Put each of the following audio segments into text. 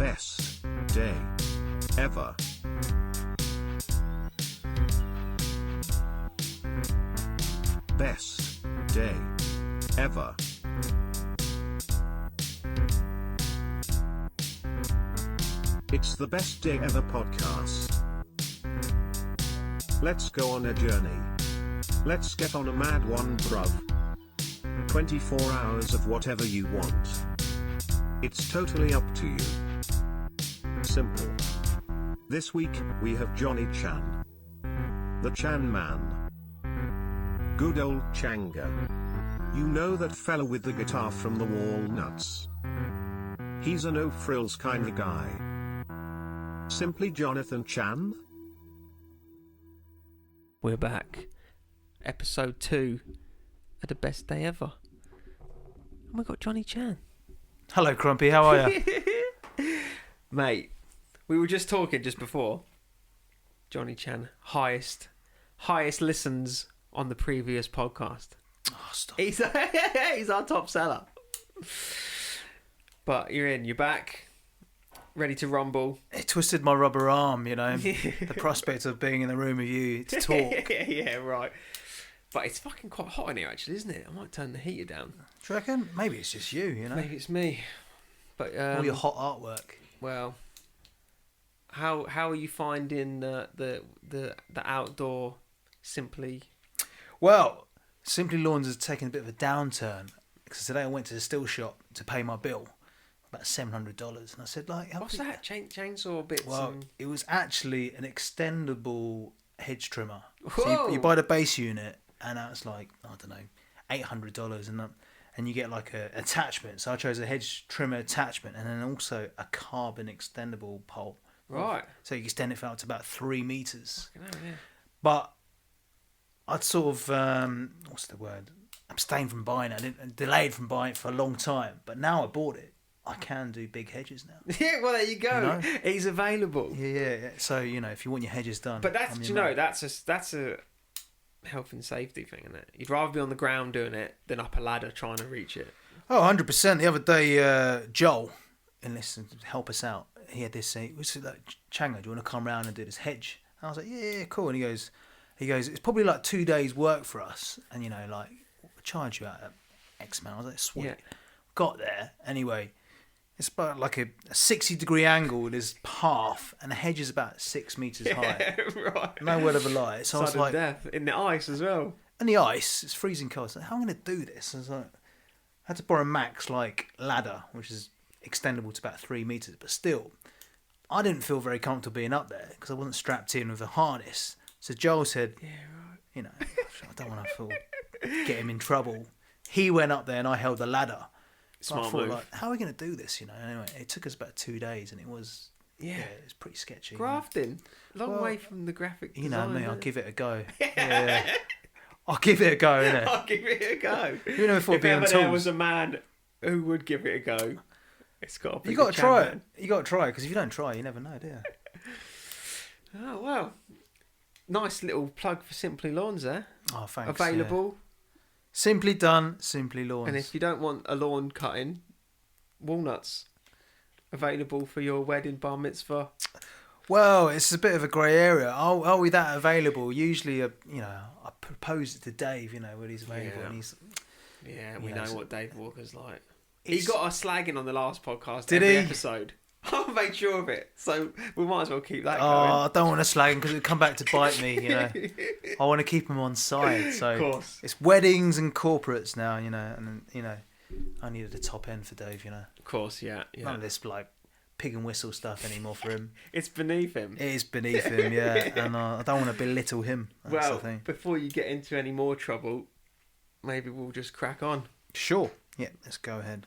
best day ever. Best day ever. It's the Best Day Ever podcast. Let's go on a journey. Let's get on a mad one, bruv. 24 hours of whatever you want. It's totally up to you. Simple. This week, we have Jonny Chan. The Chan Man. Good old Changa. You know that fella with the guitar from the Walnuts. He's a no-frills kind of guy. Simply Jonathan Chan? We're back. Episode 2 of the Best Day Ever. And we've got Jonny Chan. Hello, Crumpy. How are you? Mate, we were just talking just before. Jonny Chan, highest listens on the previous podcast. Oh, stop. He's our top seller. But you're back. Ready to rumble. It twisted my rubber arm, you know. The prospect of being in the room with you to talk. Yeah, right. But it's fucking quite hot in here, actually, isn't it? I might turn the heater down. Do you reckon? Maybe it's just you know. Maybe it's me. But all your hot artwork. Well, how are you finding the outdoor Simply? Well, Simply Lawns has taken a bit of a downturn because today I went to the still shop to pay my bill, about $700, and I said, like, what's that? Chainsaw bits? Well, it was actually an extendable hedge trimmer. Whoa. So you buy the base unit, and that's like, I don't know, $800, and you get like a attachment. So I chose a hedge trimmer attachment, and then also a carbon extendable pole. Right. So you extend it for up to about 3 meters. Hell, yeah. But I'd sort of what's the word? Abstained from buying it. I delayed from buying it for a long time. But now I bought it. I can do big hedges now. Yeah, well, there you go. You know? He's available. Yeah. So if you want your hedges done, but that's that's a health and safety thing, isn't it? You'd rather be on the ground doing it than up a ladder trying to reach it. Oh, 100%. The other day, Joel enlisted to help us out. He had this. He was like, Changa, do you want to come round and do this hedge? And I was like, yeah, cool. And he goes, it's probably like 2 days' work for us, and like we'll charge you out at X amount. I was like, sweet. Yeah. Got there anyway. It's about like a 60-degree angle. There's half, and the hedge is about 6 meters high. Right. No word of a lie. So I was like, death in the ice as well. And the ice, it's freezing cold. So how am I going to do this? I was like, I had to borrow Mac's like ladder, which is extendable to about 3 meters, but still, I didn't feel very comfortable being up there because I wasn't strapped in with a harness. So Joel said, "Yeah, right. I don't want to get him in trouble." He went up there, and I held the ladder. Smart I thought, move. like, how are we going to do this? Anyway, it took us about 2 days, and it was it was pretty sketchy. Grafting, long way from the graphic design. You know me, I'll give it a go. Yeah. I'll give it a go, innit? I'll give it a go. If ever there was a man who would give it a go, it's got to be. You got to try it. You got to try it because if you don't try, you never know, do you? Oh well, nice little plug for Simply Lawns there. Oh, thanks. Available. Yeah. Simply done, Simply Lawns. And if you don't want a lawn cutting, walnuts available for your wedding, bar mitzvah. Well, it's a bit of a grey area. Are we that available? Usually, I propose it to Dave, when he's available, and he's. Yeah, we know what Dave Walker's like. He got us slagging on the last podcast. Did every he? Episode. I made sure of it, so we might as well keep that going. I don't want to slag him because it'll come back to bite me. I want to keep him on side. So of course. It's weddings and corporates now, and I needed a top end for Dave, Of course, yeah. None of this like pig and whistle stuff anymore for him. It's beneath him. It is beneath him, yeah. And I don't want to belittle him. That's the thing. Before you get into any more trouble, maybe we'll just crack on. Sure. Yeah, let's go ahead.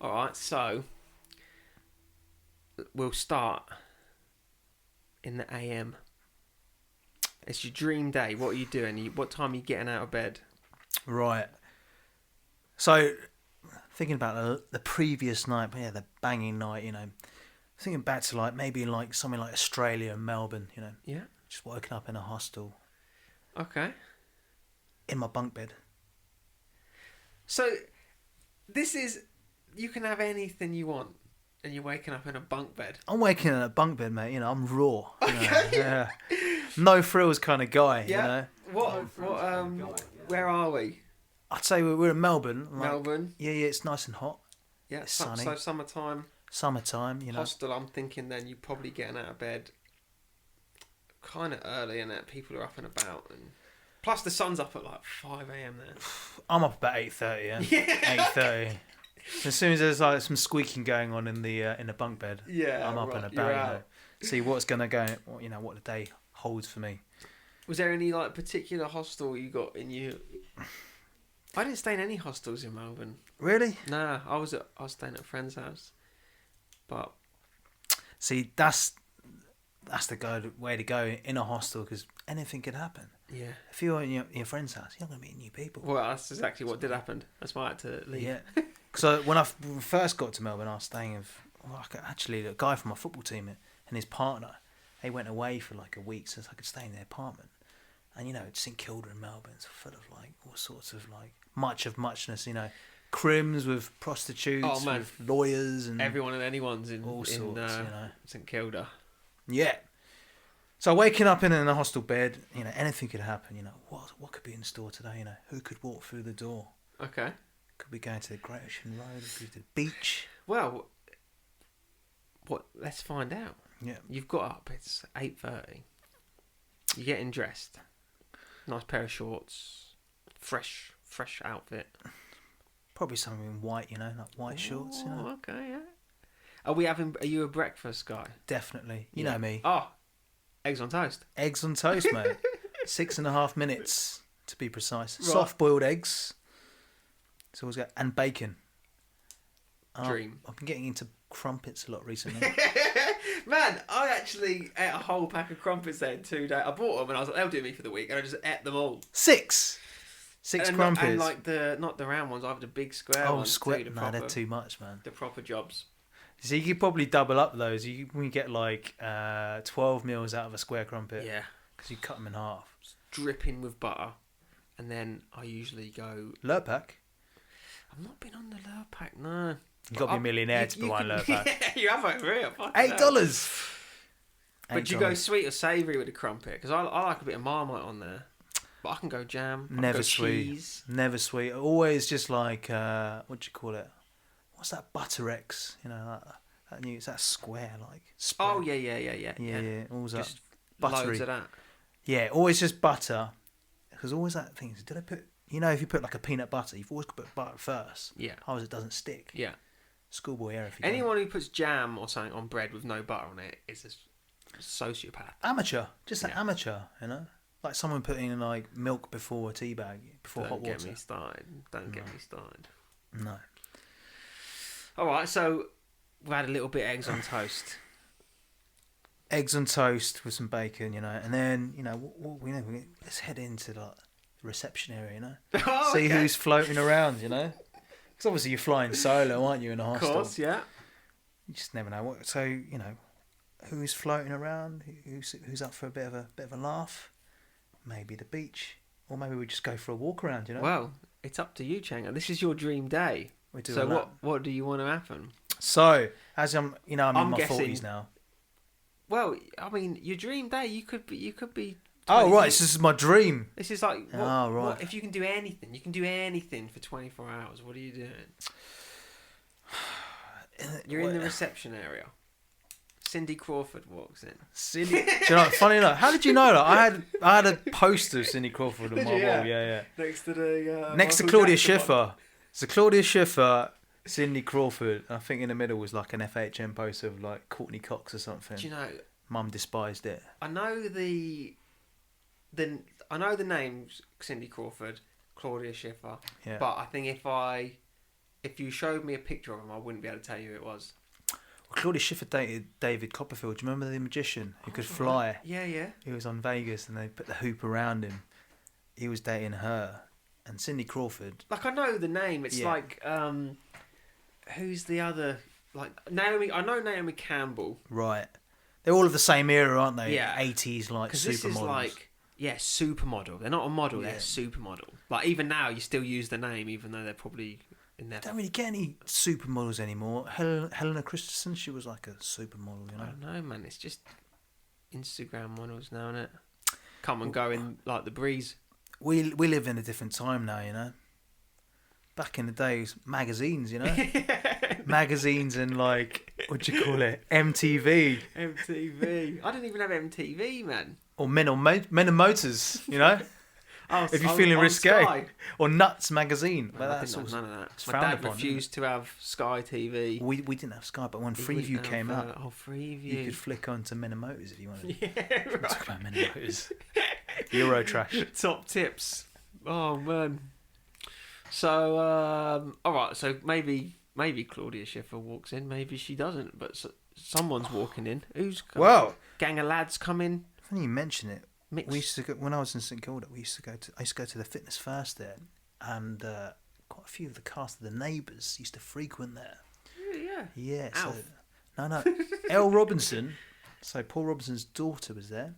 All right, so we'll start in the AM. It's your dream day. What are you doing? What time are you getting out of bed? Right. So, thinking about the previous night, the banging night, thinking back to maybe something like Australia and Melbourne, Yeah. just woken up in a hostel Okay. in my bunk bed. So, this is... You can have anything you want, and you're waking up in a bunk bed. I'm waking in a bunk bed, mate. You know, I'm raw. You know? Yeah. No frills kind of guy. Yeah. You know. Where are we? I'd say we're in Melbourne. Melbourne. Yeah, it's nice and hot. Yeah, It's sunny. So summertime. Summertime, you know. Hostel, I'm thinking then you're probably getting out of bed kind of early, and that people are up and about, and plus the sun's up at like 5 a.m. there. I'm up about 8:30. Yeah. 8:30. As soon as there's like some squeaking going on in the bunk bed, Yeah, I'm up right, and about. you're You know, out. see what's gonna go. You know what the day holds for me. Was there any like particular hostel you got in you? I didn't stay in any hostels in Melbourne. Really? Nah, I was staying at a friend's house, but See, that's the way to go in a hostel because anything could happen. yeah. If you're in your friend's house, you're not gonna meet new people. Well, that's exactly what did happen. That's why I had to leave. Yeah. Because when I first got to Melbourne, I was staying with actually the guy from my football team and his partner. They went away for like a week so I could stay in their apartment. And you know, St Kilda in Melbourne is full of like all sorts of like muchness. You know, crims with prostitutes, Oh, man. with lawyers, and Everyone and anyone's in all sorts. You know. St Kilda. Yeah. So waking up in a hostel bed, you know, anything could happen. You know, what could be in store today? You know, who could walk through the door? Okay. Could we go to the Great Ocean Road? Could we go to the beach? Well, let's find out. Yeah. You've got up. It's 8:30. You're getting dressed. Nice pair of shorts. Fresh outfit. Probably something in white, you know, like white shorts. You know, Oh, okay, yeah. Are you a breakfast guy? definitely. You Yeah. know me. Oh, eggs on toast. Eggs on toast, mate. 6.5 minutes to be precise. Right. Soft boiled eggs. It's always got and bacon. Dream. I've been getting into crumpets a lot recently. Man, I actually ate a whole pack of crumpets there in 2 days. I bought them and I was like, they'll do me for the week, and I just ate them all. Six and crumpets. And like not the round ones, I have the big square oh, ones. square. Too, the No, proper, they're too much, man. the proper jobs. So you could probably double up those. You get like 12 meals out of a square crumpet. Yeah. Because you cut them in half. Dripping with butter. And then I usually go... Lurpak. I've not been on the Lurpak, no. You've got to be a millionaire to be buying Lurpak. Yeah, you have over here. fucking hell. $8. But do you go sweet or savoury with the crumpet? Because I like a bit of Marmite on there. But I can go jam. I can Never go sweet. cheese. Never sweet. Always just like, what do you call it? What's that Butter X? You know, that new, it's that square, like, spread. Oh, yeah. Yeah. Always that Just buttery. loads of that. Yeah, always just butter. Because always that thing, did I put, you know, if you put like a peanut butter, you've always got to put butter first. Yeah. Otherwise it doesn't stick. Yeah. Schoolboy error if you don't. Anyone who puts jam or something on bread with no butter on it is a sociopath. Amateur. Just an Yeah. amateur, you know? Like someone putting like milk before a tea bag, before hot Don't water. get me started. Don't get me started. No. All right, so we had a little bit of eggs on toast. Eggs on toast with some bacon, you know, and then, you know, let's head into like the reception area, you know? Oh, See okay. who's floating around, you know? Because obviously you're flying solo, aren't you, in a Of hostel? course, yeah. You just never know. So, you know, who's floating around? Who's up for a bit of a laugh? Maybe the beach, or maybe we just go for a walk around. You know. Well, it's up to you, Chang. This is your dream day. We do So all that. what do you want to happen? So as I'm in I'm my guessing- 40s now. Well, I mean, your dream day. You could be. Oh 20 right, this is my dream. This is like. What, Oh, right. What, if you can do anything, you can do anything for 24 hours. What are you doing? You're in the reception area. Cindy Crawford walks in. Cindy. Do you know? Funny enough, how did you know that? I had a poster of Cindy Crawford on Did my you? wall. Yeah. Yeah. Next to the. Next to Michael Claudia Jackson one. Schiffer. So Claudia Schiffer, Cindy Crawford. I think in the middle was like an FHM poster of like Courtney Cox or something. Do you know? Mum despised it. I know the names Cindy Crawford, Claudia Schiffer, Yeah. but I think if you showed me a picture of him, I wouldn't be able to tell you who it was. Well, Claudia Schiffer dated David Copperfield. Do you remember the magician who could fly? Yeah. He was on Vegas and they put the hoop around him. He was dating her. And Cindy Crawford. Like, I know the name. It's Yeah. like, who's the other? Like, Naomi. I know Naomi Campbell. Right. They're all of the same era, aren't they? Yeah. 80s, like, Because this is supermodels. like, supermodel. They're not a model, Yeah. they're supermodel. Like, even now, you still use the name, even though they're probably in their... Don't really get any supermodels anymore. Helena Christensen, she was like a supermodel, you I know. don't know, man. It's just Instagram models now, innit? Come and go in like the breeze. We live in a different time now, you know. Back in the days, magazines, you know. Magazines and like, what do you call it? MTV. MTV. I didn't even have MTV, man. Or Men and Motors, you know. Oh, If you're feeling on risque. Sky. Or Nuts magazine. But I that's didn't have also, none of that. it's My frowned dad upon, refused to have Sky TV. we didn't have Sky, but when He Freeview wouldn't came have, out, Freeview. you could flick onto Men and Motors if you wanted. Yeah, right. Talk about Men and Motors. Euro trash. Top tips. Oh man. So all right. So maybe Claudia Schiffer walks in. Maybe she doesn't. But someone's walking in. Who's coming? Well, Gang of lads come in. funny you mention it. Mix. We used to go, when I was in St Kilda. I used to go to the Fitness First there, and quite a few of the cast of The Neighbours used to frequent there. Yeah. Yeah. Alf. So, no. Elle Robinson. So Paul Robinson's daughter was there,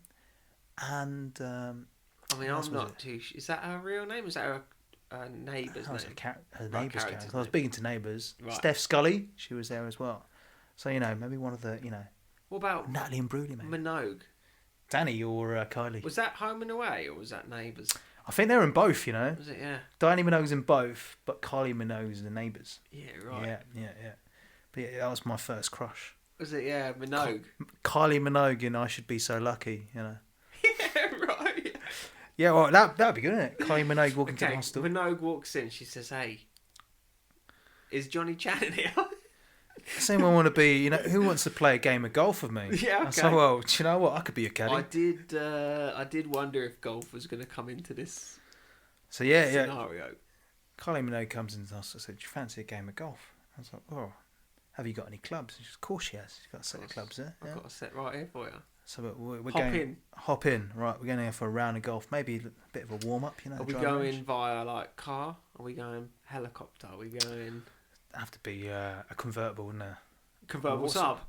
and I mean, else I'm was not it? too. Is that her real name? Is that her neighbour's that was name? her Right, Neighbours. character's So I was name. speaking to Neighbours. Right. Steph Scully, she was there as well. So maybe one of the What about Natalie and Bruley, maybe. Minogue? Danny or Kylie. Was that Home and Away or was that Neighbours? I think they're in both. Was it? Yeah. Danny Minogue's in both, but Kylie Minogue's in The Neighbours. Yeah. Right. Yeah. But yeah, that was my first crush. Was it? Yeah. Minogue. Kylie Minogue in I Should Be So Lucky, Yeah. Right. Yeah, well, that'd be good, isn't it? Kylie Minogue walking to the Okay. hospital. Minogue walks in. She says, "Hey, is Jonny Chan in here?" Does anyone want to be, who wants to play a game of golf with me? Yeah, I okay. said, well, do you know what? I could be a caddy. I did wonder if golf was going to come into this So yeah. scenario. Kylie Minogue comes into the hospital and said, do you fancy a game of golf? I was like, oh, have you got any clubs? She said, of course she has. She's got a set of clubs there. I've Yeah. got a set right here for you. So we're Hop going. in. Hop in. Right, we're going to go for a round of golf. Maybe a bit of a warm up, Are we driving going range. via like car? Are we going helicopter? Are we going Have to be a convertible, wouldn't it? convertible What's sub?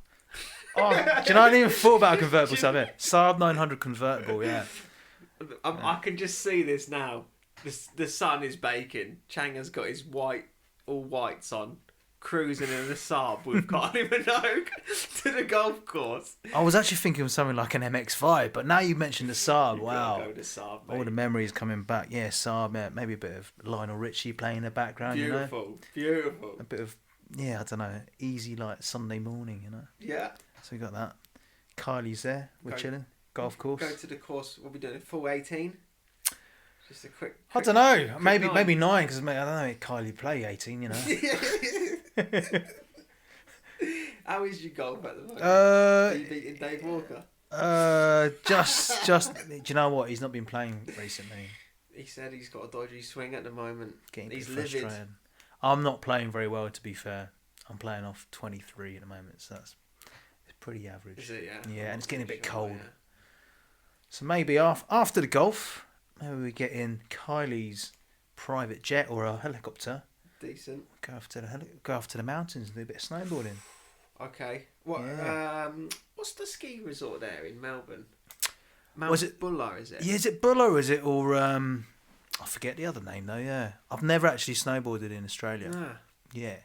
Oh, do you know, I didn't even thought about a convertible sub here. Saab 900 convertible, yeah. I can just see this now. The sun is baking. Chang has got his all whites on, cruising in the Saab with Kylie Minogue to the golf course. I was actually thinking of something like an MX-5, but now you mentioned the Saab, You wow. gotta go to Saab, mate. All the memories coming back. Yeah, Saab, yeah, maybe a bit of Lionel Richie playing in the background, Beautiful, beautiful. A bit of, I don't know, easy like Sunday morning, Yeah. So we got that. Kylie's there, we're Go- chilling. Golf course. Go to the course. We'll be doing a full 18. Just a quick. I don't know, maybe nine. 9, because I don't know, Kylie play 18, How is your golf at the moment? Uh, Are you beating Dave Walker? Just, do you know what? He's not been playing recently. He said he's got a dodgy swing at the moment. Getting a He's bit livid. frustrated. I'm not playing very well, to be fair. I'm playing off 23 at the moment, so it's pretty average. Is it? Yeah. Yeah, and it's getting a bit Sure, cold. yeah. So maybe after the golf, maybe we get in Kylie's private jet or a helicopter. Decent. Go off to the mountains and do a bit of snowboarding. Okay. What? Yeah. What's the ski resort there in Melbourne? Was it Buller? Is it? Yeah, is it Buller or is it I forget the other name though. Yeah, I've never actually snowboarded in Australia. Ah. Yeah,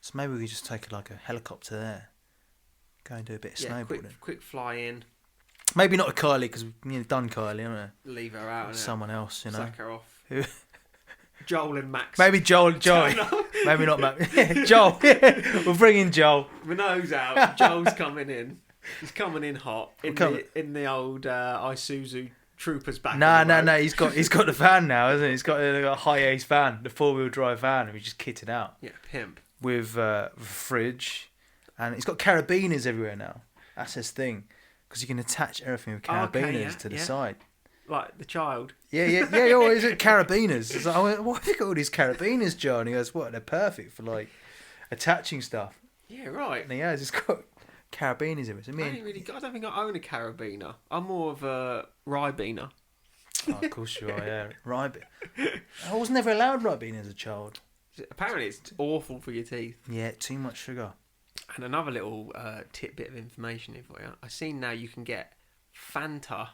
so maybe we could just take like a helicopter there, go and do a bit of Yeah. snowboarding. Quick fly in. Maybe not a Kylie because we've done Kylie, haven't Leave her out. we? innit? Someone else, Sack her off. Who- Joel and Max. Maybe Joel. Maybe not Matt. Joel. We'll bring in Joel. Minogue's out. Joel's coming in. He's coming in hot in coming- the old Isuzu Troopers back. No. on the road. He's got the van now, hasn't he? He's got a high ace van, the 4-wheel drive van, and we just kitted out Yeah, pimp. with a fridge, and he's got carabiners everywhere now. That's his thing, because you can attach everything with carabiners to the side. Like the child. Yeah. Oh, is it carabiners? It's like, I went, what have you got all these carabiners, John? He goes, what? They're perfect for like attaching stuff. Yeah, right. And he has. He's got carabiners in it. So I don't think I own a carabiner. I'm more of a ribena. Oh, of course you are. Yeah, right. I was never allowed ribena as a child. Apparently, it's awful for your teeth. Yeah, too much sugar. And another little tidbit of information here for you. I've seen now you can get Fanta.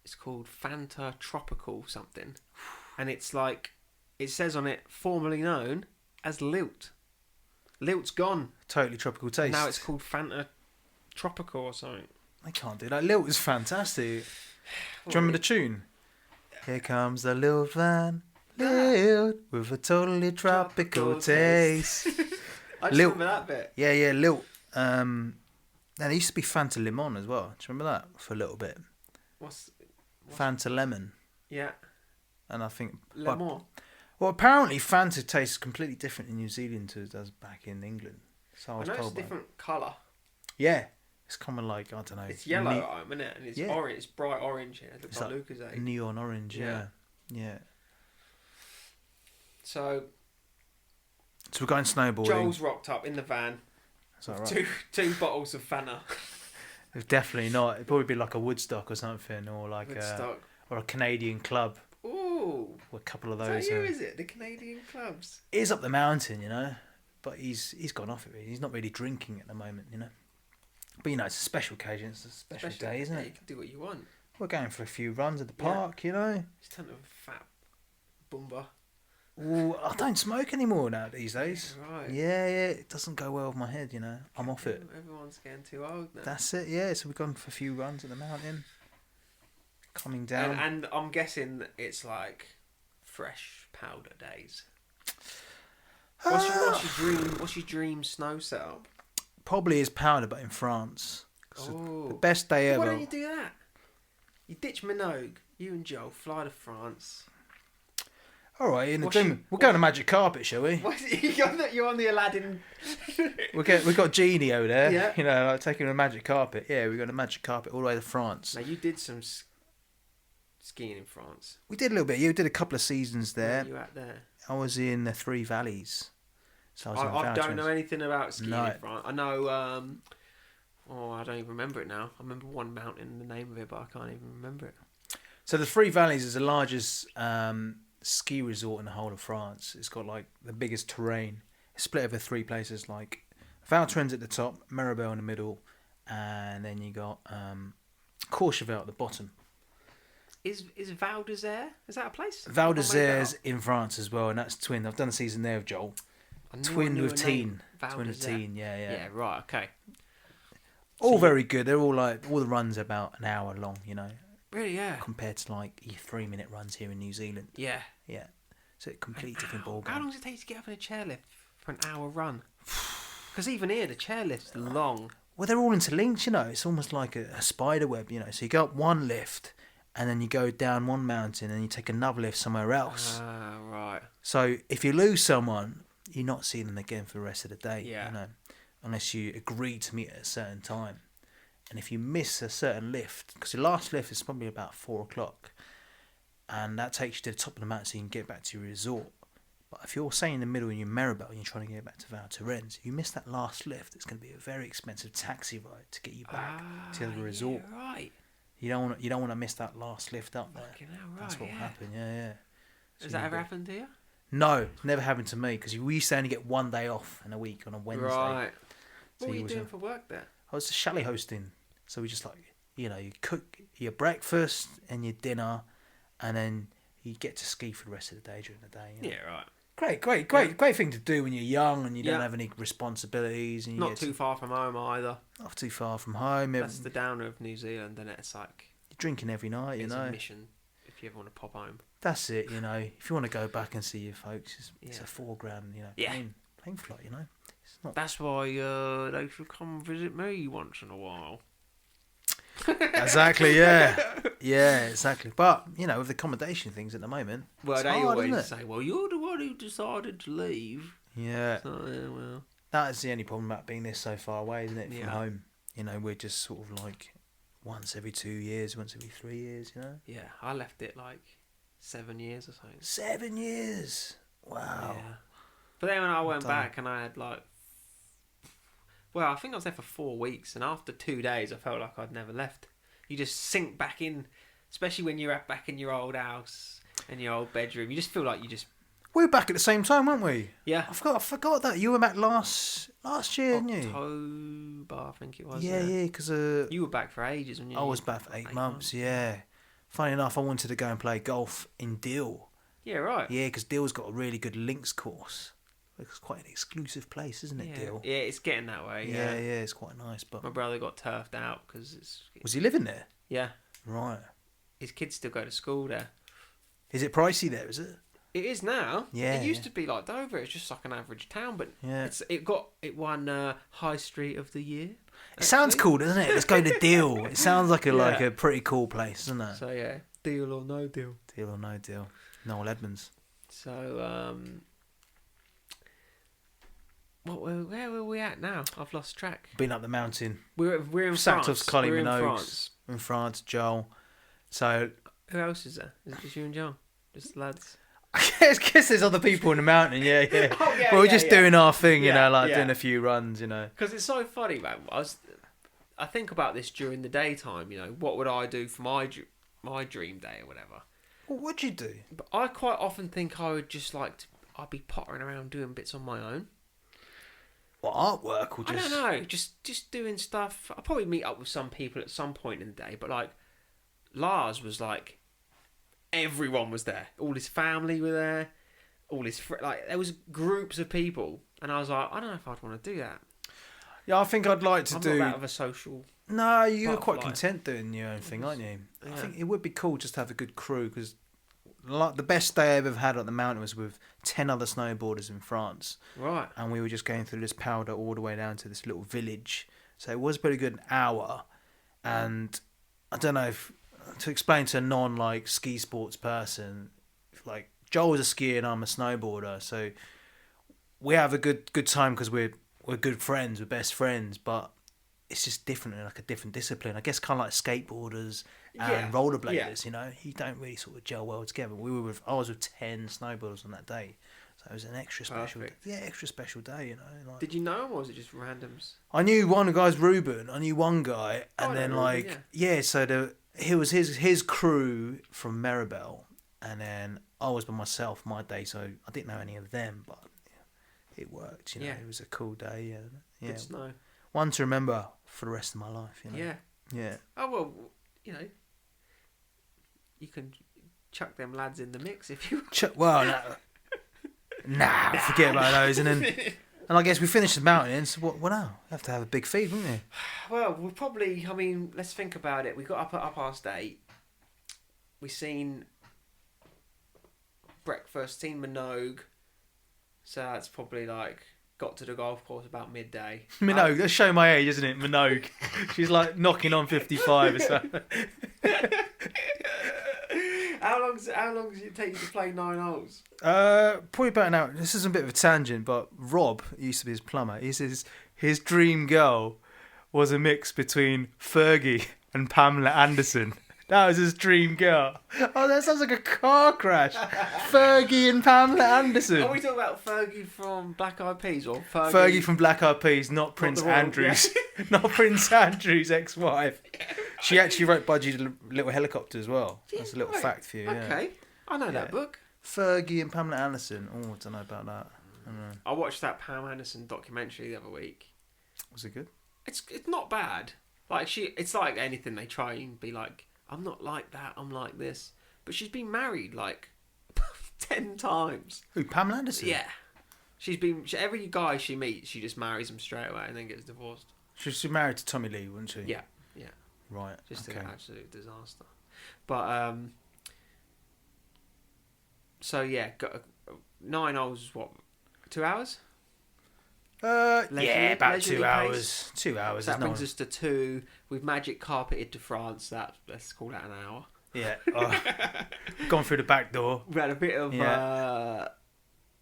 It's called Fanta Tropical something. And it's like, it says on it, formerly known as Lilt. Lilt's gone. Totally tropical taste. Now it's called Fanta Tropical or something. I can't do that. Lilt is fantastic. Do you remember the tune? Here comes the Lilt van, Lilt, with a totally tropical taste. I just remember that bit. Yeah, Lilt. And it used to be Fanta Limon as well. Do you remember that for a little bit? What's Fanta Lemon. Yeah. And I think Lemon. Well, apparently Fanta tastes completely different in New Zealand to it does back in England. So I was know told it's a different colour. Yeah. It's kind of like, I don't know. It's yellow, isn't it? And it's orange. It's bright orange here. It looks like Lucas egg. Neon orange, yeah. So we're going snowboarding. Joel's rocked up in the van. Is that right? Two bottles of Fanta. Definitely not. It'd probably be like a Woodstock or something, or like Woodstock. Or a Canadian club. Ooh. Or a couple of those. Is that you, is it? The Canadian clubs? It is up the mountain, you know. But he's gone off it really. He's not really drinking at the moment, you know. But you know, it's a special occasion. It's a special day, isn't it? You can do what you want. We're going for a few runs at the park, you know. It's time to fat bumba. Ooh, I don't smoke anymore now these days. Right. Yeah, it doesn't go well with my head, you know. I'm off it. Everyone's getting too old now. That's it, yeah. So we've gone for a few runs at the mountain. Coming down. And I'm guessing it's like fresh powder days. What's your dream snow setup? Probably is powder, but in France. Oh. The best day ever. Why don't you do that? You ditch Minogue. You and Joe fly to France. All right, we're going to Magic Carpet, shall we? You're on the Aladdin. We've got Genie over there. Yeah. You know, like taking a Magic Carpet. Yeah, we got a Magic Carpet all the way to France. Now you did some skiing in France. We did a little bit. You did a couple of seasons there. Where you at there? I was in the Three Valleys. So I don't know anything about skiing No. in France. I know. I don't even remember it now. I remember one mountain, the name of it, but I can't even remember it. So the Three Valleys is the largest ski resort in the whole of France. It's got like the biggest terrain. It's split over three places, like Val Thorens at the top, Maribel in the middle, and then you got Courchevel at the bottom. Is Val d'Isère? Is that a place? Val d'Isère's in France as well, and that's twin. I've done a season there with Joel. Twin with Teen. Twin with Teen, yeah. Yeah, right, okay. All very good. They're all like, all the runs are about an hour long, you know. Really, yeah. Compared to like your 3-minute runs here in New Zealand. Yeah. Yeah. So a completely different ballgame. How long does it take to get up in a chairlift for an hour run? Because even here, the chairlift's long. Well, they're all interlinked, you know. It's almost like a spider web, you know. So you go up one lift, and then you go down one mountain, and you take another lift somewhere else. Ah, right. So if you lose someone, you're not seeing them again for the rest of the day, Yeah. you know, unless you agree to meet at a certain time. And if you miss a certain lift, because the last lift is probably about 4 o'clock, and that takes you to the top of the mountain so you can get back to your resort. But if you're, say, in the middle and you're Maribel and you're trying to get back to Val Thorens, you miss that last lift, it's going to be a very expensive taxi ride to get you back to the resort. Yeah, right. You don't want to miss that last lift up there. Fucking hell, right, That's what will happen. Yeah. So Has that ever happened to you? No, never happened to me because we used to only get one day off in a week on a Wednesday. Right. So What were you doing for work there? I was chalet hosting, so we just like, you know, you cook your breakfast and your dinner, and then you get to ski for the rest of the day during the day. You know? Yeah, right. Great thing to do when you're young and you don't have any responsibilities. And you Not too far from home either. Not too far from home. That's the downer of New Zealand, and it's like you're drinking every night, you it's know. a mission if you ever want to pop home. That's it, you know. If you want to go back and see your folks, it's Yeah. a $4,000, you know, Yeah. plane flight, you know. It's not. That's why they should come visit me once in a while. Exactly, yeah, exactly. But you know, with the accommodation things at the moment, Well, it's they hard, always isn't it? say, "Well, you're the one who decided to leave." Yeah, So, yeah, well, that is the only problem about being this so far away, isn't it, from Yeah. home? You know, we're just sort of like once every 2 years, once every 3 years, you know. yeah, I left it like 7 years or something. 7 years. Wow. Yeah. But then when I went Done. back and I had like, well, I think I was there for 4 weeks, and after 2 days, I felt like I'd never left. You just sink back in, especially when you're back in your old house and your old bedroom. You just feel like you just We were back at the same time, weren't we? Yeah. I forgot that you were back last year, didn't you? October, I think it was. Yeah, because you were back for ages, weren't you? I was back for 8 months. Yeah. Funny enough, I wanted to go and play golf in Deal. Yeah, right. Yeah, because Deal's got a really good links course. It's quite an exclusive place, isn't it, Deal? Yeah, it's getting that way. Yeah, it's quite nice. But my brother got turfed out because it's. Was he living there? Yeah. Right. His kids still go to school there. Is it pricey there? Is it? It is now. Yeah. It used to be like Dover. It's just like an average town, but yeah. It won High Street of the Year. It sounds cool, doesn't it? Let's go to Deal. It sounds like a pretty cool place, doesn't it? So yeah, deal or no deal. Deal or no deal. Noel Edmonds. So where were we at now? I've lost track. Been up the mountain. We're in Sacked France. off Kylie We're Minogue. In France, Joel. So who else is there? Is it just you and Joel? Just the lads? I guess there's other people in the mountain, yeah. Oh, yeah, but we're just doing our thing, you know, doing a few runs, you know. Because it's so funny, man. I think about this during the daytime, you know, what would I do for my dream day or whatever. What would you do? But I quite often think I would just I'd be pottering around doing bits on my own. What, artwork or just... I don't know, just doing stuff. I'll probably meet up with some people at some point in the day, but like, Lars was like, everyone was there. All his family were there. All his there was groups of people, and I was like, I don't know if I'd want to do that. Yeah, I think I'd like to I'm do. not that of a social. No, you're quite life. content doing your own thing, aren't you? Yeah. I think it would be cool just to have a good crew because, like, the best day I ever had at the mountain was with 10 other snowboarders in France. Right. And we were just going through this powder all the way down to this little village. So it was pretty good, an hour. And I don't know if to explain to a ski sports person, like Joel's a skier and I'm a snowboarder, so we have a good time because we're good friends, we're best friends, but it's just different in like a different discipline. I guess kind of like skateboarders and rollerbladers, you know, you don't really sort of gel well together. I was with 10 snowboarders on that day, so it was an extra special, extra special day, you know. Like, did you know him or was it just randoms? I knew one of the guys, Ruben. I knew one guy, and then Ruben, so he was his crew from Maribel, and then I was by myself my day, so I didn't know any of them, but it worked, you know. It was a cool day, Good to know. One to remember for the rest of my life, you know. Yeah. Oh well, you know, you can chuck them lads in the mix if you. Forget about those, and then. And I guess we finished the mountain, so what now? You have to have a big feed, wouldn't you? Well, we'll probably, I mean, let's think about it. We got up at 8:30. We seen breakfast, seen Minogue. So that's probably got to the golf course about midday. Minogue, that's showing my age, isn't it? Minogue. She's like knocking on 55 or something. How long does it take you to play 9 holes? Probably about an hour. This is a bit of a tangent, but Rob used to be his plumber. He says his dream girl was a mix between Fergie and Pamela Anderson. That was his dream girl. Oh, that sounds like a car crash. Fergie and Pamela Anderson. Are we talking about Fergie from Black Eyed Peas or Fergie from Black Eyed Peas, not Prince Andrew's, not Prince Andrew's ex-wife. She actually wrote Budgie the Little Helicopter as well. That's a little fact for you. Okay, I know that book. Fergie and Pamela Anderson. Oh, I don't know about that. I watched that Pam Anderson documentary the other week. Was it good? It's not bad. It's like anything they try and be like, I'm not like that, I'm like this. But she's been married 10 times. Who, Pamela Anderson? Yeah. Every guy she meets, she just marries him straight away and then gets divorced. She's married to Tommy Lee, wasn't she? Yeah. Right. Just an absolute disaster. But, so yeah, got 9 holes, what, 2 hours? About 2 hours. 2 hours. So that brings us to 2. We've magic carpeted to France. Let's call that an hour. Yeah. Gone through the back door. We had a bit of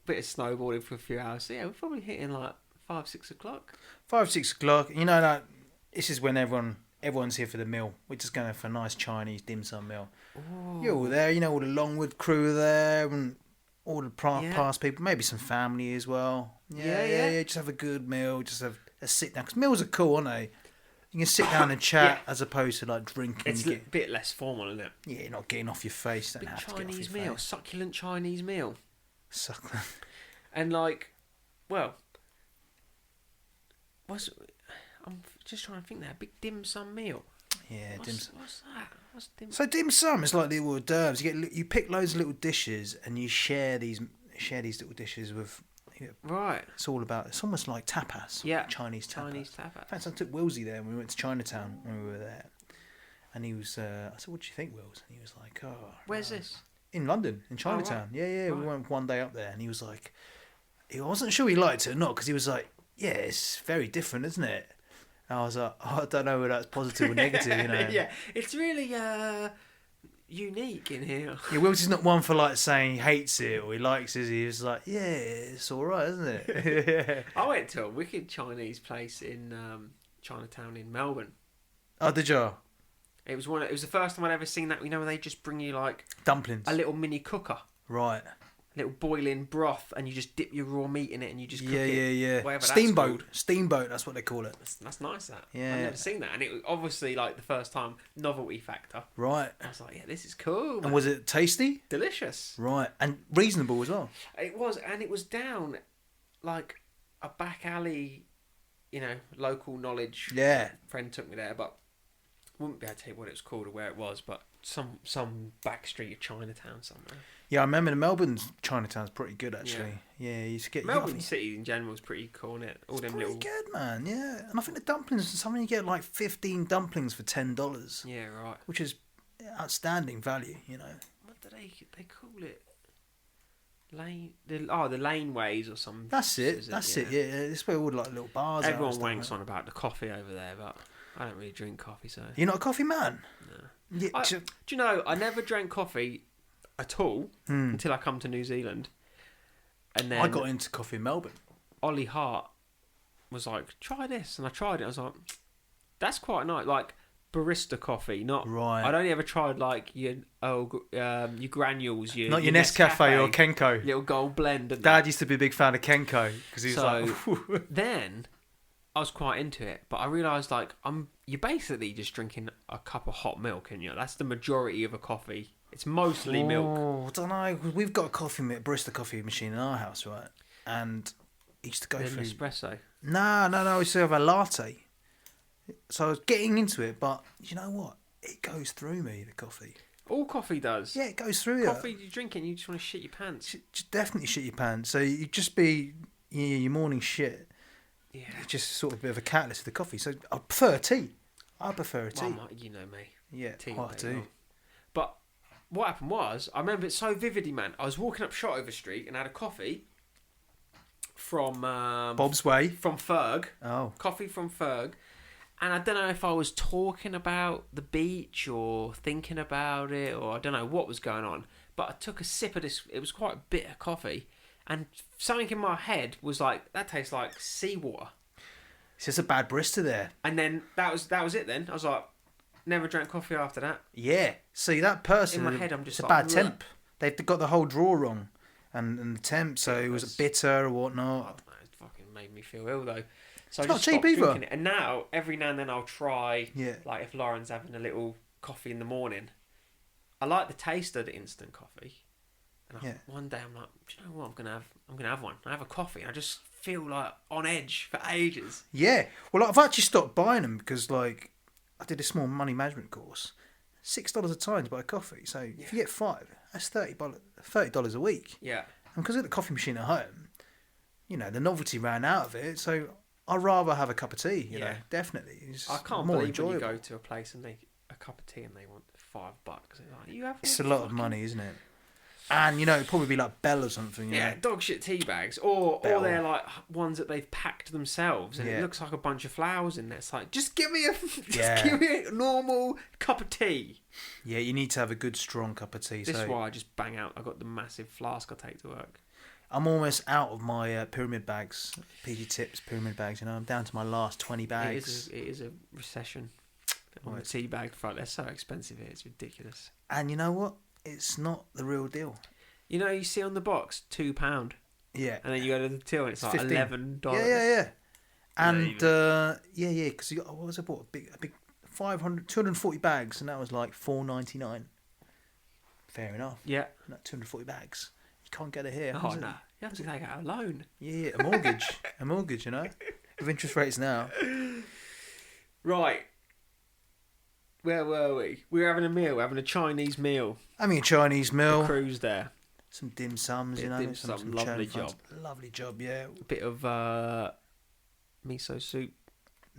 snowboarding for a few hours. So yeah, we're probably hitting 5, 6 o'clock. 5, 6 o'clock. You know that this is when everyone's here for the meal. We're just going for a nice Chinese dim sum meal. Ooh. You're all there. You know, all the Longwood crew are there and all the past people. Maybe some family as well. Yeah. Just have a good meal. Just have a sit down. Because meals are cool, aren't they? You can sit down and chat as opposed to drinking. It's a bit less formal, isn't it? Yeah, you're not getting off your face. Big Chinese meal, succulent Chinese meal. Suck them. And like, well, I'm just trying to think there. A big dim sum meal. Yeah, dim sum. What's that? What's dim? So dim sum is like little hors d'oeuvres. You pick loads of little dishes and you share these little dishes with. Right. It's all about. It's almost like tapas. Yeah. Chinese tapas. Chinese tapas. In fact, I took Willsy there when we went to Chinatown when we were there, and he was. I said, "What do you think, Wills?" And he was like, "Oh." Where's this? In London, in Chinatown. Oh, right. Yeah. Right. We went one day up there, and he was like, he wasn't sure he liked it or not because he was like, "Yeah, it's very different, isn't it?" And I was like, "Oh, I don't know whether that's positive or negative, you know." Yeah, it's really unique in here. Yeah, Wills is not one for like saying he hates it or he likes it. He was like, "Yeah, it's all right, isn't it?" I went to a wicked Chinese place in Chinatown in Melbourne. Oh, did you? It was the first time I'd ever seen that. You know, where they just bring you like Dumplings. a little mini cooker, Right. a little boiling broth, and you just dip your raw meat in it, and you just cook Yeah. it. Whatever that's Steamboat. called. Steamboat. That's what they call it. That's nice. That. Yeah. I've never seen that, and it was obviously like the first time novelty factor. Right. I was like, yeah, this is cool. Man. And was it tasty? Delicious? Right. And reasonable as well. It was, and it was down like a back alley. You know, local knowledge. Yeah. Friend took me there, but wouldn't be able to tell you what it was called or where it was, but some back street of Chinatown somewhere. Yeah, I remember the Melbourne's Chinatown's pretty good actually. Yeah, you used to get Melbourne City in general is pretty cool, isn't it? All it's them pretty little. good, man. Yeah, and I think the dumplings. Something you get like 15 dumplings for $10, Yeah, right. which is outstanding value. You know. What do they call it? The laneways or something. That's it. That's it. Yeah, it's where all like little bars. are and Everyone stuff, wanks right? on about the coffee over there, but I don't really drink coffee, so. You're not a coffee man. No. Yeah, Do you know? I never drank coffee at all until I come to New Zealand, and then I got into coffee in Melbourne. Ollie Hart was like, "Try this," and I tried it. I was like, "That's quite nice." Like barista coffee, not. Right. I'd only ever tried like your granules, Not your Nescafe or Kenko. little gold blend. Dad used to be a big fan of Kenko because he was like. Then I was quite into it, but I realised like you're basically just drinking a cup of hot milk, and that's the majority of a coffee. It's mostly milk. Oh, I don't know. 'Cause we've got a barista coffee machine in our house, right? And he used to go An through. espresso. No. We used to have a latte. So I was getting into it, but you know what? It goes through me, the coffee. All coffee does. Yeah, it goes through Coffee, you. you drink it and you just want to shit your pants. Just definitely shit your pants. So you just be your morning shit. Yeah. It's just sort of a bit of a catalyst for the coffee. So I prefer tea. I prefer a tea. Well, you know me. Yeah, Tea I all day do. long. But what happened was, I remember it so vividly, man. I was walking up Shotover Street and had a coffee from Bob's Way. from Ferg. Oh. Coffee from Ferg. And I don't know if I was talking about the beach or thinking about it, or I don't know what was going on. But I took a sip of this. It was quite bitter coffee, and something in my head was like, "That tastes like seawater." It's just a bad barista there. And then that was it. Then I was like, never drank coffee after that. Yeah. See, that person... In my head, I'm just it's like, a bad temp. They've got the whole draw wrong. And the temp, so it was bitter or I whatnot. don't know, it fucking made me feel ill though. So It's I not just cheap stopped either. drinking it. And now, every now and then, I'll try. Yeah. Like if Lauren's having a little coffee in the morning, I like the taste of the instant coffee. And one day I'm like, do you know what? I'm gonna have one. I have a coffee. And I just feel like on edge for ages. Yeah. Well, I've actually stopped buying them because, like, I did a small money management course. $6 a time to buy a coffee. So if you get 5, that's $30 a week. Yeah. And because of the coffee machine at home, you know, the novelty ran out of it. So I'd rather have a cup of tea. You know, definitely. It's I can't more believe enjoyable. when you go to a place and they a cup of tea and they want $5. It's like, you have. It's a lot of money, isn't it? And, you know, it'd probably be like Bell or something. You know? dog shit tea bags, or Bell. they're like ones that they've packed themselves, and it looks like a bunch of flowers in there. It's like, just give me a normal cup of tea. Yeah, you need to have a good strong cup of tea. This so is why I just bang out. I got the massive flask I take to work. I'm almost out of my pyramid bags, PG Tips pyramid bags. You know, I'm down to my last 20 bags. It is a recession on the tea bag front. They're so expensive here. It's ridiculous. And you know what? It's not the real deal. You know, you see on the box £2, Yeah. and then you go to the till and it's like 15. $11. Yeah. And because what was I bought? A big 240 bags, and that was like $4.99. Fair enough. Yeah. Not 240 bags. can't get it here. Oh no, you have to take out a loan. Yeah, a mortgage, you know, with interest rates now. Right. Where were we? We were having a meal. We're having a Chinese meal. Having a Chinese meal. Cruise there. Some dim sums, you know. Dim sum, lovely job. Lovely job, yeah. A bit of miso soup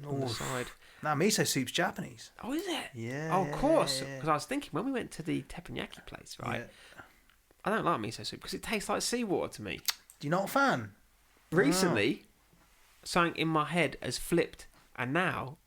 on the side. Now, miso soup's Japanese. Oh, is it? Yeah. Oh, of course. Because I was thinking when we went to the teppanyaki place, right? Yeah. I don't like miso soup because it tastes like seawater to me. You're not a fan? Recently, something in my head has flipped, and now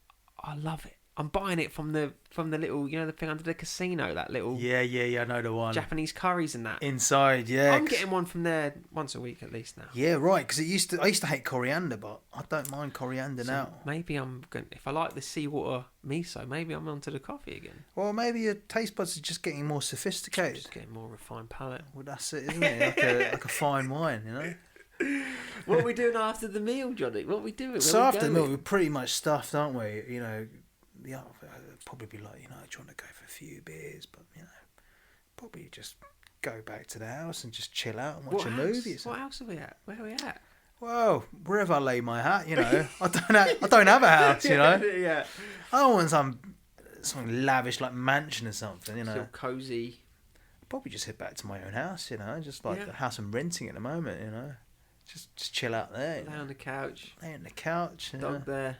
I love it. I'm buying it from the little, you know, the thing under the casino, that little Yeah, I know the one. Japanese curries and that. Inside, yeah. I'm getting one from there once a week at least now. Yeah, right. Because I used to hate coriander, but I don't mind coriander now. Maybe I'm going. If I like the seawater miso, maybe I'm onto the coffee again. Well, maybe your taste buds are just getting more sophisticated. Just getting more refined palate. Well, that's it, isn't it? Like a fine wine, you know. What are we doing after the meal, Johnny? What are we doing? So after the meal, we're pretty much stuffed, aren't we? You know, I'd probably be like, you know, do you want to go for a few beers? But, you know, probably just go back to the house and just chill out and watch a movie. What house are we at? Where are we at? Well, wherever I lay my hat, you know. I don't have a house, you know. Yeah. I don't want some lavish like mansion or something, you know. Still cosy. Probably just head back to my own house, you know, just like the house I'm renting at the moment, you know. Just chill out there. Lay on the couch. Lay on the couch. Dog there.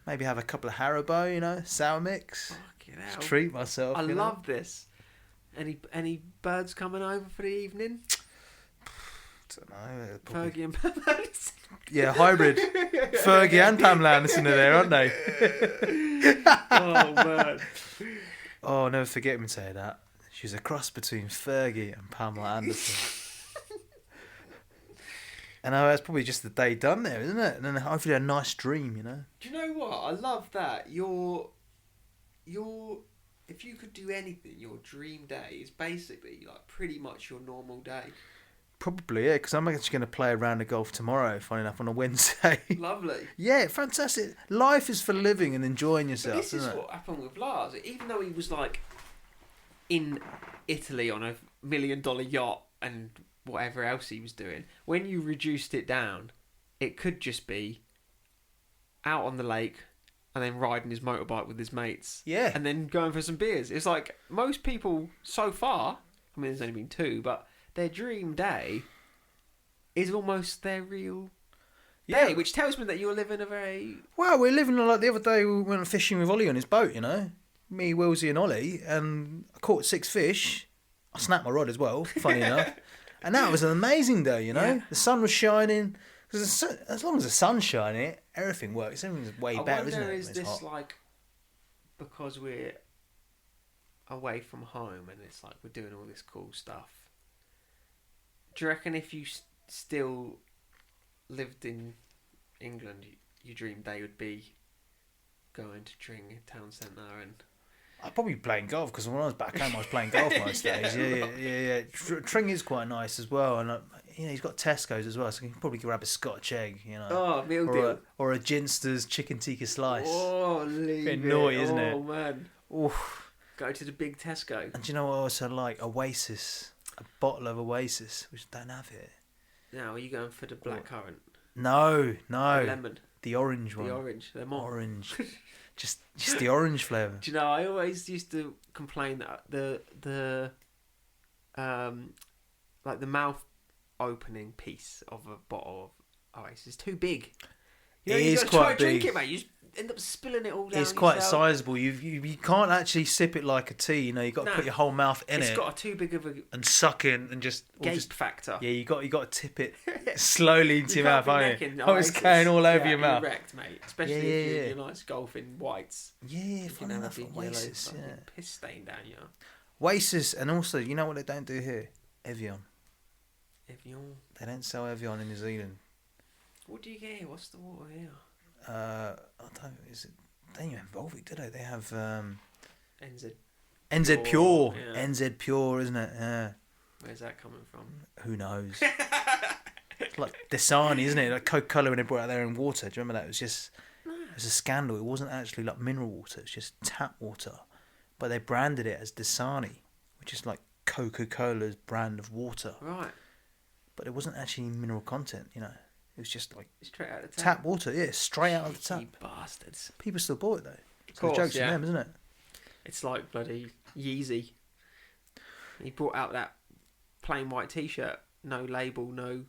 Maybe have a couple of Haribo, you know, sour mix. Fucking hell. Just treat myself. I love this. Any birds coming over for the evening? Don't know. Fergie and Pamela. Yeah, hybrid. Fergie and Pamela Anderson are there, aren't they? Oh man. Oh, I'll never forget him saying that. She's a cross between Fergie and Pamela Anderson. And that's probably just the day done there, isn't it? And then hopefully a nice dream, you know. Do you know what? I love that. Your if you could do anything, your dream day is basically like pretty much your normal day. Probably, yeah, because I'm actually going to play a round of golf tomorrow, funny enough, on a Wednesday. Lovely. Yeah, fantastic. Life is for living and enjoying yourself, But this is isn't it? what happened with Lars. Even though he was like in Italy on $1 million yacht and whatever else he was doing, when you reduced it down, it could just be out on the lake and then riding his motorbike with his mates. Yeah. And then going for some beers. It's like most people so far, I mean there's only been 2, but their dream day is almost their real day, which tells me that you're living a very... Well, we're living like the other day we went fishing with Ollie on his boat, you know. Me, Willsy and Ollie, and I caught 6 fish. I snapped my rod as well, funny enough. And that was an amazing day, you know. Yeah. The sun was shining. Because as long as the sun's shining, everything works. Everything's way better, isn't it? Is When it's this hot. like because we're away from home and it's like we're doing all this cool stuff? Do you reckon if you still lived in England, your dream day would be going to Tring Town Centre and... I'd probably be playing golf because when I was back home, I was playing golf most days. Yeah. Tring is quite nice as well, and you know he's got Tesco's as well, so you can probably grab a Scotch egg, you know. Oh, meal deal. Or a Ginster's chicken tikka slice. Oh, leave Bit it. naughty, isn't it? Oh man. Oof. Go to the big Tesco. And do you know what I also like? Oasis. A bottle of Oasis, which don't have it. Now, are you going for the blackcurrant? No. The lemon. The orange one. The orange. They're more Orange. just the orange flavour. Do you know? I always used to complain that the like the mouth opening piece of a bottle of Oasis is too big. You know, It you is gotta try quite and drink big. it, mate. You just end up spilling it all down. It's quite yourself. sizable. You can't actually sip it like a tea. You know, you got to No. put your whole mouth in It's it got a too big of a and suck in and just gape factor. Yeah, you got to tip it slowly into your mouth, can't be haven't you? necking Oh, it's Oasis. going all over Yeah, your mouth. You're wrecked, mate. Especially Yeah, if you're yeah, in your nice golfing whites. Yeah, You fun can have a enough. big yellow Oasis, fucking yeah. piss stain down your Oasis, and also, you know what they don't do here? Evian. Evian. They don't sell Evian in New Zealand. What do you get here? What's the water here? I don't. They don't even involve it, do they? They have NZ. NZ Pure. Yeah. NZ Pure, isn't it? Yeah. Where's that coming from? Who knows? It's like Dasani, isn't it? Like Coca-Cola when they brought out their own water. Do you remember that? It was just it was a scandal. It wasn't actually like mineral water. It's just tap water, but they branded it as Dasani, which is like Coca-Cola's brand of water, Right. but it wasn't actually mineral content. You know, it was just like Straight out of the tap water. Yeah, straight out of the tap. You bastards. People still bought it though. Of So course, the joke's yeah. on them, isn't it? It's like bloody Yeezy. He brought out that plain white T-shirt, no label, no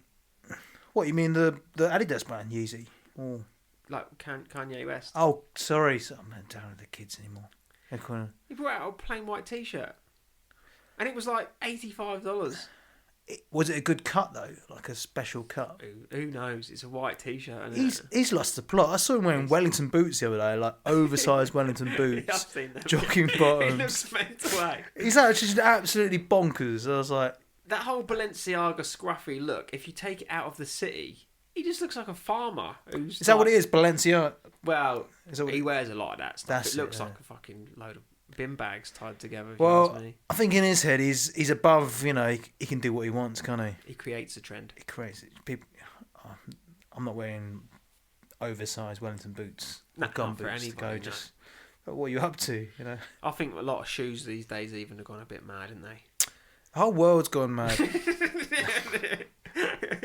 What you mean the Adidas brand Yeezy? Oh, like Kanye West. oh, sorry, I'm not down with the kids anymore. They're kind He brought out a plain white T-shirt, and it was like $85. was it a good cut though? Like a special cut? Who knows? It's a white T-shirt. Isn't He's lost the plot. I saw him wearing Wellington boots the other day, like oversized Wellington it? boots, I've seen that. jogging It bottoms. looks mental way. He's actually absolutely bonkers. I was like, That whole Balenciaga scruffy look. If you take it out of the city, he just looks like a farmer. Who's is that what it is? Balenciaga. Well, Is that what he wears a lot of that stuff. That's It looks it, yeah. like a fucking load of bin bags tied together. If you Well, ask me. I think in his head, he's above. You know, he can do what he wants, can't he? He creates a trend. He creates it. People. I'm not wearing oversized Wellington boots, No, or gum not for boots to anybody, go. no. Just but what are you up to? You know, I think a lot of shoes these days even have gone a bit mad, haven't they? the whole world's gone mad.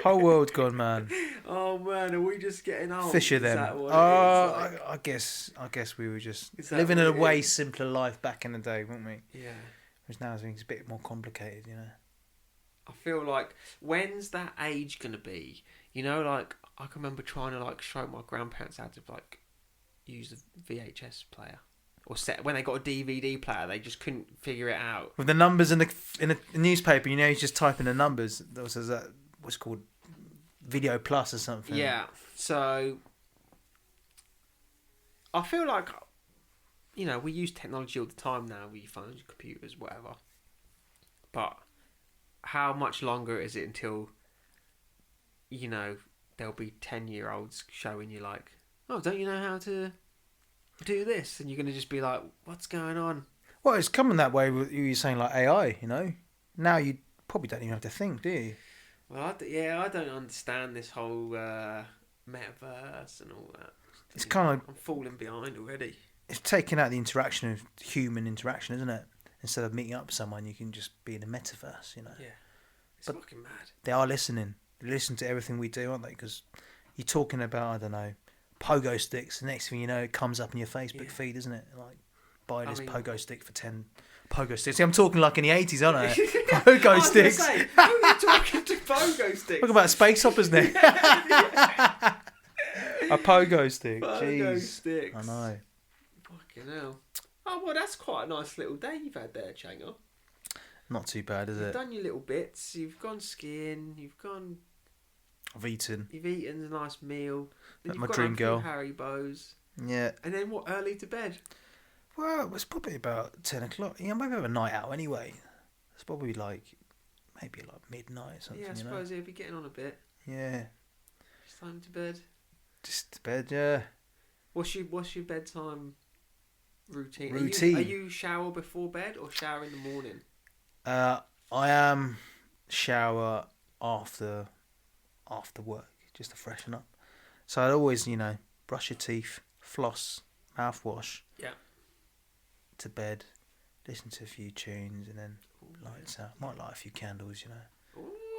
Whole world's gone mad. Oh man, are we just getting old? Fisher Is them. that what it is? Like, I guess we were just Is that living what in a it way is? simpler life back in the day, weren't we? yeah. Whereas now things a bit more complicated, you know. I feel like when's that age gonna be? You know, like I can remember trying to like show my grandparents how to like use a VHS player or set when they got a DVD player, they just couldn't figure it out. With the numbers in the newspaper, you know, you just type in the numbers. There was that what's called Video Plus or something. Yeah, so I feel like you know we use technology all the time now with your phones, computers, whatever. But how much longer is it until you know there'll be 10-year-olds showing you like, oh, don't you know how to do this? And you're gonna just be like, what's going on? Well, it's coming that way with you saying like AI. You know, now you probably don't even have to think, do you? Well, I don't understand this whole metaverse and all that. It's kind of I'm falling behind already. it's taking out the interaction of human interaction, isn't it? Instead of meeting up with someone, you can just be in a metaverse. You know. Yeah, it's But- fucking mad. They are listening. They listen to everything we do, aren't they? Because you're talking about, I don't know, pogo sticks. The next thing you know, it comes up in your Facebook Yeah. feed, isn't it? Like, buy this I mean- pogo stick for 10 pogo sticks. See, I'm talking like in the 80s, aren't I? I Pogo was gonna sticks. say, who are you talking to pogo sticks? Talk about space hoppers now. A pogo stick. Pogo Jeez. sticks. I know. Fucking hell. Oh, well, that's quite a nice little day you've had there, Changa. Not too bad, is You've it? done your little bits. You've gone skiing. I've eaten. You've eaten a nice meal. Then Met you've my gone dream home from girl. Harry Bows. Yeah. And then what? Early to bed. Well, it was probably about 10 o'clock. Yeah, maybe have a night out anyway. It's probably like, maybe like midnight or something, Yeah, I you know? suppose you'll be getting on a bit. Yeah. It's time to bed. Just to bed, yeah. What's your bedtime routine? Routine? Are you shower before bed or shower in the morning? I am shower after work, just to freshen up. So I'd always, you know, brush your teeth, floss, mouthwash. Yeah. To bed, listen to a few tunes, and then lights out. Might light a few candles, you know.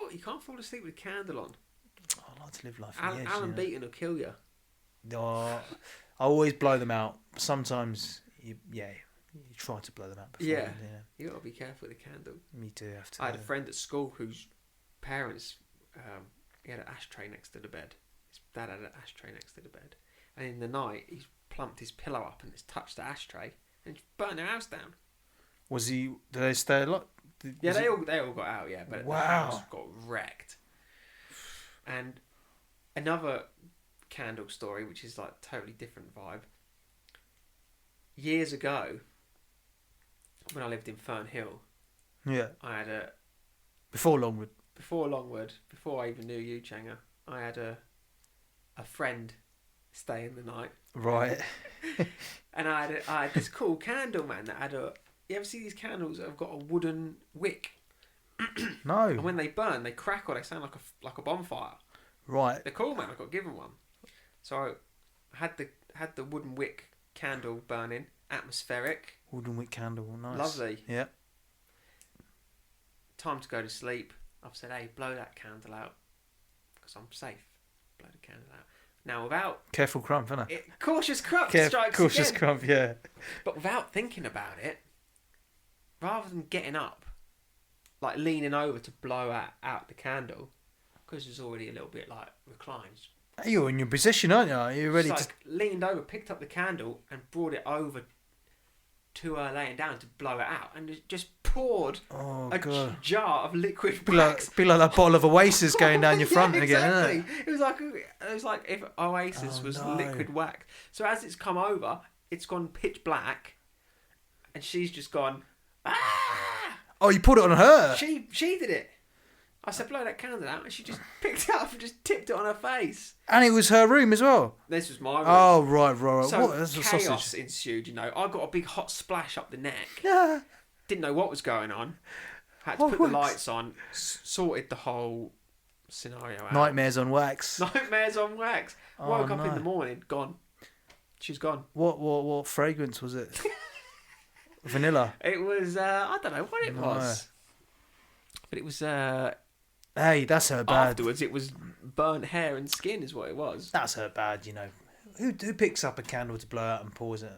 Oh, you can't fall asleep with a candle on. I like to live life on the edge. Alan you know? Beaton will kill you. Oh, I always blow them out. Sometimes, you try to blow them out before. Yeah. You You got to be careful with a candle. know. Me do have to. I had a friend at school whose parents, he had an ashtray next to the bed. His dad had an ashtray next to the bed, and in the night he plumped his pillow up and it's touched the ashtray and burnt their house down. Was he? Did they stay a lot? Yeah, they all got out. Yeah, but Wow. the house got wrecked. And another candle story, which is like totally different vibe. Years ago, when I lived in Fern Hill, Yeah. I had Before Longwood. before Longwood, before I even knew you, Changa, I had a friend stay in the night, Right. and I had this cool candle, man. That had a. You ever see these candles that have got a wooden wick, No. and when they burn, they crackle. They sound like a bonfire. Right. They're cool, man. I got given one, so I had the wooden wick candle burning, atmospheric, Wooden wick candle. Nice. lovely. Yeah. time to go to sleep. I've said, hey, blow that candle out because I'm safe. Blow the candle out. Now, without... Careful crump, isn't it? Cautious crump strikes Cautious again. crump, yeah. But without thinking about it, rather than getting up, like leaning over to blow out the candle, because it's already a little bit like reclined. You're in your position, aren't you? You're ready to... leaned over, picked up the candle and brought it over to her laying down to blow it out, and it just poured jar of liquid wax. Be like that bottle of Oasis going down your front again, exactly. isn't it? It was like if Oasis was liquid wax. So as it's come over, it's gone pitch black, and she's just gone, ah! Oh, you put it on her? She did it. I said, blow that candle out, and she just picked it up and just tipped it on her face. And it was her room as well? This was my room. Oh, right. So what? That's chaos sausage. ensued, I got a big hot splash up the neck. Yeah. Didn't know what was going on. Had to put the lights on. Sorted the whole scenario out. Nightmares on wax. Nightmares on wax. Woke up in the morning, gone. She's gone. What fragrance was it? Vanilla? It was, I don't know what it was. But it was... Hey, that's her bad. Afterwards, it was burnt hair and skin is what it was. That's her bad, Who picks up a candle to blow out and pours it,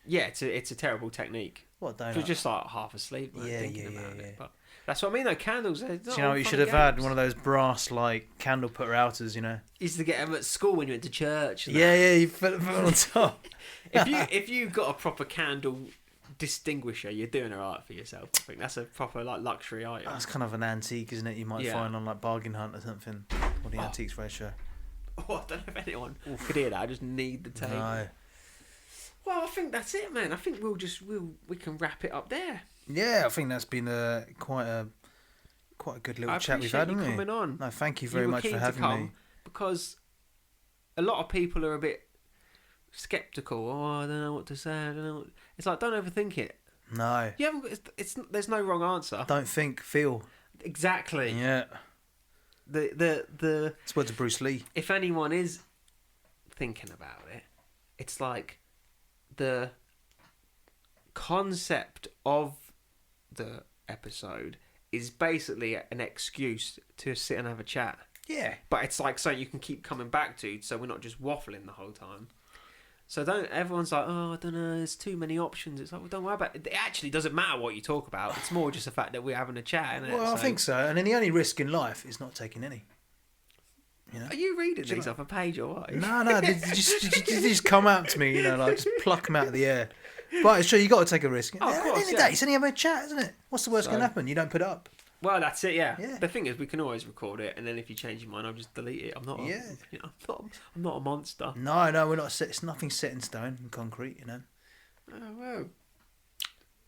Yeah, it's a terrible technique. What don't You're just like half asleep thinking about it. But that's what I mean though, candles. Do you know what you should have had? One of those brass, candle putter outers, Used to get them at school when you went to church. And you put it on top. if you got a proper candle distinguisher, you're doing alright for yourself. I think that's a proper luxury item. That's kind of an antique, isn't it? You might find on Bargain Hunt or something, or the Antiques Roadshow. Oh, I don't know if anyone could hear that. I just need the tape. No. Well, I think that's it, man. I think we can wrap it up there. Yeah, I think that's been quite a good little chat we've had, haven't we? Coming on. No, thank you very much for having me. Because a lot of people are a bit skeptical. Oh, I don't know what to say. I don't know. It's like, don't overthink it. No. You haven't. There's no wrong answer. Don't think, feel. Exactly. Yeah. It's words of Bruce Lee. If anyone is thinking about it, it's like the concept of the episode is basically an excuse to sit and have a chat. Yeah. But it's like something you can keep coming back to, so we're not just waffling the whole time. So everyone's like, oh, I don't know, there's too many options. It's like, well, don't worry about it. It actually doesn't matter what you talk about. It's more just the fact that we're having a chat, isn't it? Well, I think so. And then the only risk in life is not taking any. Are you reading these off a page or what? No, they just come out to me, just pluck them out of the air. But it's true, you got to take a risk. Oh, of course, at the end of the day, it's only having a chat, isn't it? What's the worst going to happen? You don't put it up. Well, that's it, yeah. The thing is, we can always record it, and then if you change your mind, I'll just delete it. I'm not a monster. No, we're not. It's nothing set in stone and concrete, Oh, well.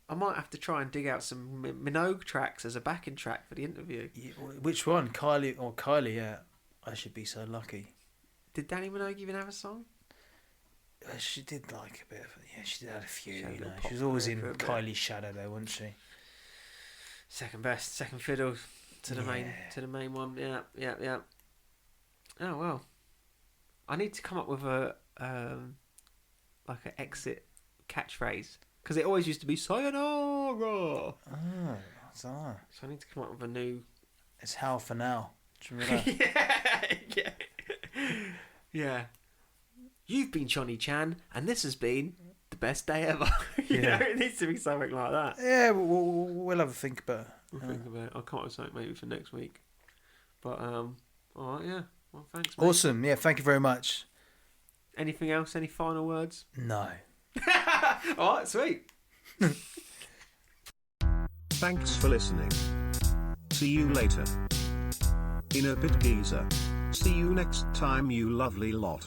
I might have to try and dig out some Minogue tracks as a backing track for the interview. Yeah, which one? Kylie, yeah. I should be so lucky. Did Danny Minogue even have a song? She did a bit of... Yeah, she did have a few, She was always in Kylie's shadow, though, wasn't she? Second best, second fiddle to the main one. Yeah. Oh well, I need to come up with a an exit catchphrase because it always used to be sayonara. Oh, so I need to come up with a new. It's how for now. Do you remember that? Yeah. You've been Jonny Chan, and this has been the best day ever. It needs to be something like that. Yeah, we'll have a think about it. We'll think about it. I'll come up with something maybe for next week. But, all right, yeah. Well, thanks, mate. Awesome. Yeah, thank you very much. Anything else? Any final words? No. All right, sweet. Thanks for listening. See you later. In a bit, geezer. See you next time, you lovely lot.